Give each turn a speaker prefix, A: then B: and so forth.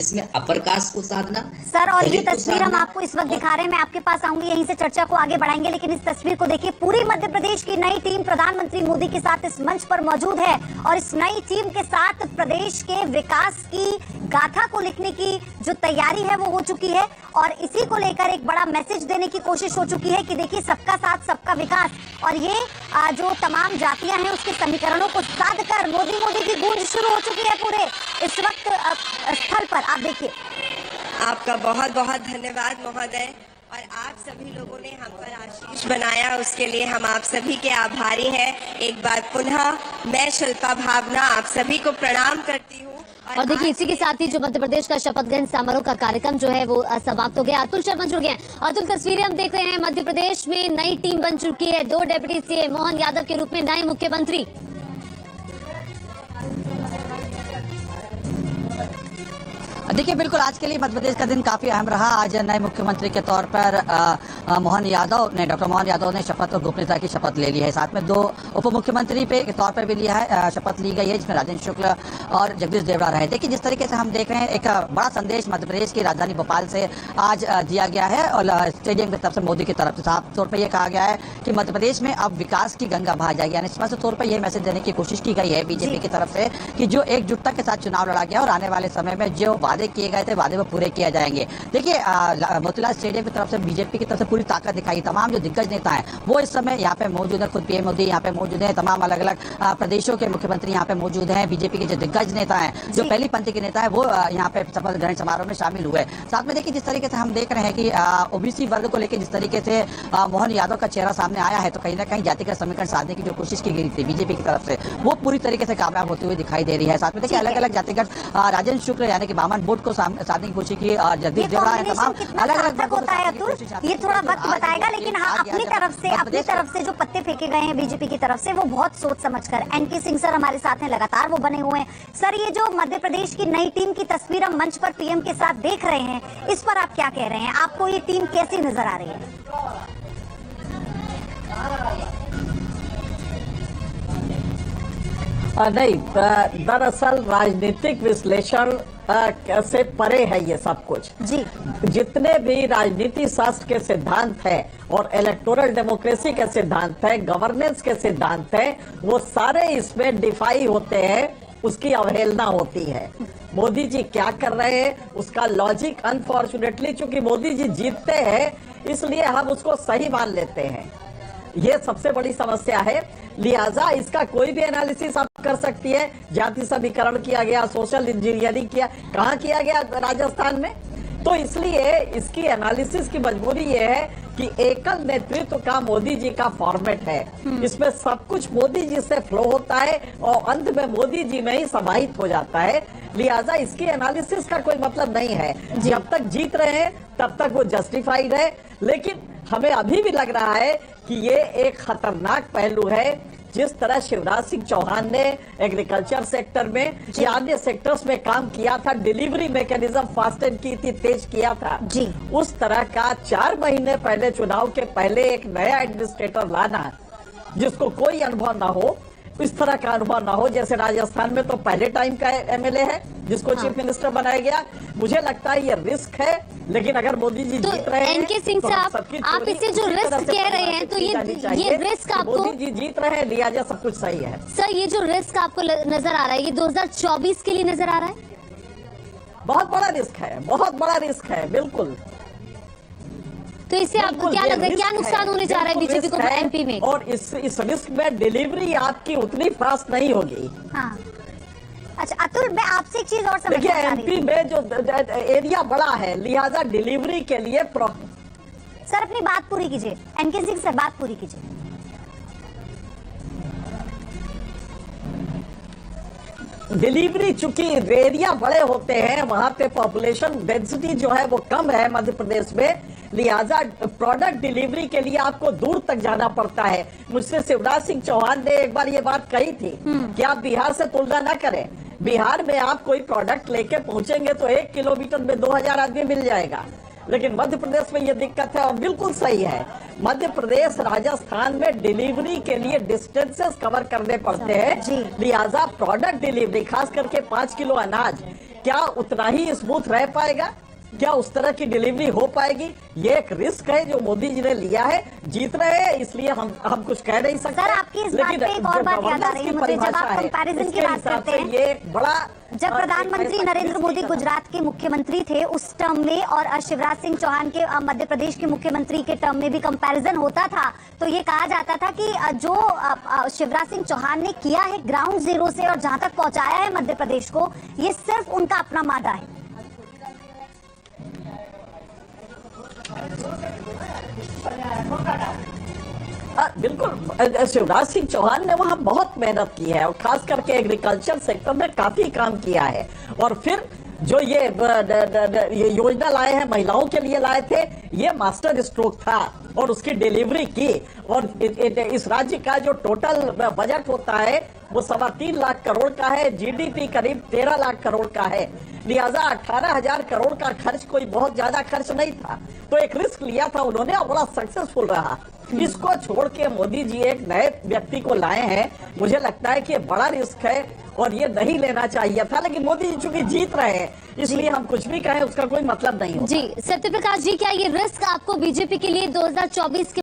A: इसमें upper caste को साधना।
B: Sir, और ये तस्वीर हम आपको इस वक्त दिखा रहे हैं, मैं आपके पास आऊंगी, यहीं से चर्चा को आगे बढ़ाएंगे, लेकिन इस तस्वीर को देखिए, पूरी मध्य प्रदेश की नई टीम प्रधानमंत्री मोदी के साथ इस मंच पर मौजूद है और इस नई टीम के साथ प्रदेश के विकास की गाथा को लिखने की जो तैयारी है वो हो चुकी है और इसी को लेकर एक बड़ा मैसेज देने की कोशिश हो चुकी है कि देखिए, सबका साथ सबका विकास, और ये जो तमाम जातियां हैं उसके समीकरणों को साध कर मोदी मोदी की गूंज शुरू हो चुकी है पूरे इस वक्त स्थल पर। आप देखिए।
C: आपका बहुत बहुत धन्यवाद महोदय, और आप सभी लोगों ने हम पर आशीष बनाया, उसके लिए हम आप सभी के आभारी हैं। एक बार पुनः मैं शिल्पा भावना आप सभी को प्रणाम करती हूँ।
D: और देखिए, इसी के साथ ही जो मध्य प्रदेश का शपथ ग्रहण समारोह का कार्यक्रम जो है वो समाप्त हो गया। अतुल शर्मा जुड़ गए हैं। अतुल, तस्वीरें हम देख रहे हैं, मध्य प्रदेश में नई टीम बन चुकी है, 2 डिप्टी सीएम मोहन यादव के रूप में नए मुख्यमंत्री।
E: देखिए, बिल्कुल आज के लिए मध्य प्रदेश का दिन काफी अहम रहा। आज नए मुख्यमंत्री के तौर पर मोहन यादव ने, डॉक्टर मोहन यादव ने शपथ और गोपनीयता की शपथ ले ली है। साथ में 2 उप मुख्यमंत्री के तौर पर भी लिया है, शपथ ली गई है, जिसमें राजेंद्र शुक्ल और जगदीश देवड़ा रहे। देखिए, जिस तरीके से हम देख रहे हैं, एक बड़ा संदेश मध्य प्रदेश की राजधानी भोपाल से आज दिया गया है और स्टेडियम की तरफ से मोदी की तरफ से साफ तौर पर यह कहा गया है कि मध्य प्रदेश में अब विकास की गंगा बहा जाएगी। यानी स्पष्ट तौर पर यह मैसेज देने की कोशिश की गई है बीजेपी की तरफ से कि जो एकजुटता के साथ चुनाव लड़ा गया और आने वाले समय में जो वादे किए गए थे, वादे वो पूरे किए जाएंगे। देखिए, मोतीलाल स्टेडियम की तरफ से बीजेपी की तरफ से पूरी ताकत दिखाई। तमाम जो दिग्गज नेता हैं वो इस समय यहाँ पे मौजूद है। खुद पीएम मोदी यहाँ पे मौजूद है, तमाम अलग अलग प्रदेशों के मुख्यमंत्री यहाँ पे मौजूद हैं। बीजेपी के जो दिग्गज नेता हैं, जो पहली पंक्ति के नेता है, वो यहाँ पे शपथ ग्रहण समारोह में शामिल हुए। साथ में देखिए, जिस तरीके से हम देख रहे हैं कि ओबीसी वर्ग को लेकर जिस तरीके से मोहन यादव का चेहरा सामने आया है, तो कहीं ना कहीं जातिगत समीकरण साधने की जो कोशिश की गई थी बीजेपी की तरफ से, वो पूरी तरीके से कामयाब होती हुई दिखाई दे रही है। साथ में देखिए, अलग अलग जातिगत राजेंद्र शुक्ल यानी कि बामन वोट को साधने की कोशिश की और जगदीश देवड़ा है, तमाम अलग अलग
B: होता है। अतुल, ये थोड़ा वक्त बताएगा, लेकिन हाँ, अपनी तरफ से जो पत्ते फेंके गए हैं बीजेपी की तरफ से, वो बहुत सोच समझकर। एनके सिंह सर हमारे साथ हैं, लगातार वो बने हुए हैं। सर, ये जो मध्य प्रदेश की नई टीम की तस्वीर हम मंच पर पीएम के साथ देख रहे हैं, इस पर आप क्या कह रहे हैं? आपको ये टीम कैसी नजर आ रही है?
F: नहीं, दरअसल राजनीतिक विश्लेषण से परे है ये सब कुछ
B: जी।
F: जितने भी राजनीति शास्त्र के सिद्धांत हैं और इलेक्टोरल डेमोक्रेसी के सिद्धांत हैं, गवर्नेंस के सिद्धांत हैं, वो सारे इसमें डिफाई होते हैं, उसकी अवहेलना होती है। मोदी जी क्या कर रहे हैं उसका लॉजिक, अनफॉर्चुनेटली चूंकि मोदी जी जीतते हैं इसलिए हम उसको सही मान लेते हैं, ये सबसे बड़ी समस्या है। लिहाजा इसका कोई भी एनालिसिस आप कर सकती है। जाति समीकरण किया गया, सोशल इंजीनियरिंग किया, कहाँ किया गया? राजस्थान में। तो इसलिए इसकी एनालिसिस की मजबूरी ये है कि एकल नेतृत्व का मोदी जी का फॉर्मेट है, इसमें सब कुछ मोदी जी से फ्लो होता है और अंत में मोदी जी में ही समाहित हो जाता है। लिहाजा इसकी एनालिसिस का कोई मतलब नहीं है। जब तक जीत रहे हैं तब तक वो जस्टिफाइड है, लेकिन हमें अभी भी लग रहा है कि ये एक खतरनाक पहलू है। जिस तरह शिवराज सिंह चौहान ने एग्रीकल्चर सेक्टर में या अन्य सेक्टर्स में काम किया था, डिलीवरी मैकेनिज्म फास्टन की थी, तेज किया था
B: जी।
F: उस तरह का 4 महीने पहले चुनाव के पहले एक नया एडमिनिस्ट्रेटर लाना जिसको कोई अनुभव ना हो, इस तरह का अनुभव ना हो। जैसे राजस्थान में तो पहले टाइम का एमएलए है जिसको चीफ मिनिस्टर बनाया गया। मुझे लगता है ये रिस्क है, लेकिन अगर मोदी जी जीत रहे हैं
D: एनके सिंह साहब, आप इसे जो रिस्क कह रहे हैं, तो ये रिस्क आपको,
F: मोदी जी जीत रहे हैं, लिहाजा सब कुछ सही है।
D: सर, ये जो रिस्क आपको नजर आ रहा है, ये 2024 के लिए नजर आ रहा है?
F: बहुत बड़ा रिस्क है, बहुत बड़ा रिस्क है, बिल्कुल।
D: तो इससे आपको क्या लग रहा है, क्या नुकसान होने जा रहा है बीजेपी को एमपी में?
F: और इस रिस्क में डिलीवरी आपकी उतनी फास्ट नहीं होगी।
B: हाँ। अच्छा अतुल, मैं आपसे एक चीज और समझना
F: देखिए,
B: चाह रही
F: एमपी में जो एरिया बड़ा है, लिहाजा डिलीवरी के लिए
B: सर अपनी बात पूरी कीजिए, एनके सिंह सर बात पूरी कीजिए।
F: डिलीवरी चूंकि एरिया बड़े होते हैं, वहां पे पॉपुलेशन डेंसिटी जो है वो कम है मध्य प्रदेश में, लिहाजा प्रोडक्ट डिलीवरी के लिए आपको दूर तक जाना पड़ता है। मुझसे शिवराज सिंह चौहान ने एक बार ये बात कही थी कि आप बिहार से तुलना न करें। बिहार में आप कोई प्रोडक्ट लेके पहुंचेंगे तो 1 किलोमीटर में 2000 आदमी मिल जाएगा, लेकिन मध्य प्रदेश में ये दिक्कत है और बिल्कुल सही है। मध्य प्रदेश राजस्थान में डिलीवरी के लिए डिस्टेंसेस कवर करने पड़ते हैं, लिहाजा प्रोडक्ट डिलीवरी खास करके 5 किलो अनाज क्या उतना ही स्मूथ रह पाएगा? क्या उस तरह की डिलीवरी हो पाएगी? ये एक रिस्क है जो मोदी जी ने लिया है। जीत रहे हैं इसलिए हम कुछ कह नहीं सकते।
B: सर, आपकी इस बात पे एक और बात याद आ रही है मुझे, जब आप कंपैरिजन की बात करते हैं,
F: ये एक बड़ा,
B: जब प्रधानमंत्री नरेंद्र मोदी गुजरात के मुख्यमंत्री थे उस टर्म में और शिवराज सिंह चौहान के मध्य प्रदेश के मुख्यमंत्री के टर्म में भी कंपैरिजन होता था, तो ये कहा जाता था कि जो शिवराज सिंह चौहान ने किया है ग्राउंड जीरो से और जहां तक पहुंचाया है मध्य प्रदेश को, ये सिर्फ उनका अपना मादा है।
F: बिल्कुल, शिवराज सिंह चौहान ने वहां बहुत मेहनत की है और खास करके एग्रीकल्चर सेक्टर में काफी काम किया है। और फिर जो ये योजना लाए हैं, महिलाओं के लिए लाए थे, ये मास्टर स्ट्रोक था और उसकी डिलीवरी की। और इस राज्य का जो टोटल बजट होता है वो 3.25 लाख करोड़ का है, जीडीपी करीब 13 लाख करोड़ का है, लिहाजा 18,000 करोड़ का खर्च कोई बहुत ज्यादा खर्च नहीं था। तो एक रिस्क लिया था उन्होंने और बड़ा सक्सेसफुल रहा। इसको छोड़ के मोदी जी एक नए व्यक्ति को लाए हैं, मुझे लगता है कि बड़ा रिस्क है और ये नहीं लेना चाहिए था। लेकिन मोदी जी चूंकि जीत रहे हैं इसलिए हम कुछ भी कहें उसका कोई मतलब नहीं होता।
D: जी सत्यप्रकाश जी, क्या ये रिस्क आपको बीजेपी के लिए 2024 के